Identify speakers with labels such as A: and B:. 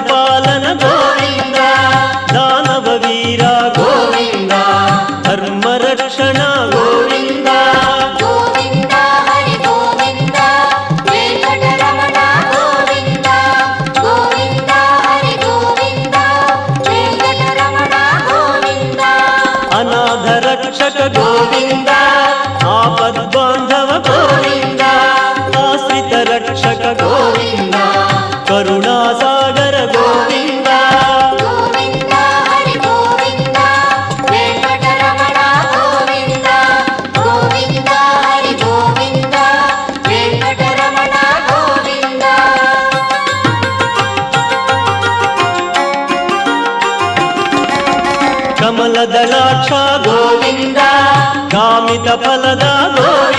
A: ಪಾಲನ ಗೋವಿಂದ ದಾನವ ವೀರ ಗೋವಿಂದ ಧರ್ಮ ರಕ್ಷಣ ಗೋವಿಂದ
B: ಗೋವಿಂದ ಹರಿ ಗೋವಿಂದ ವೆಂಕಟರಮಣ ಗೋವಿಂದ ಗೋವಿಂದ ಹರಿ ಗೋವಿಂದ ವೆಂಕಟರಮಣ ಗೋವಿಂದ
A: ಅನಾಥ ರಕ್ಷಕ ಗೋವಿಂದ ಆಪದ್ಬಾಂಧವ ಗೋವಿಂದ ಆಶ್ರಿತ ರಕ್ಷಕ ಗೋವಿಂದ ಕರುಣಾಸಾಗರ ಗೋವಿಂದ
B: ಗೋವಿಂದ ಹರಿ ಗೋವಿಂದ ವೆಂಕಟರಮಣ ಗೋವಿಂದ ಗೋವಿಂದ ಹರಿ ಗೋವಿಂದ ವೆಂಕಟರಮಣ ಗೋವಿಂದ
A: ಕಮಲದಳಾಕ್ಷ ಗೋವಿಂದ ಕಾಮಿತ ಫಲದ ಗೋವಿಂದ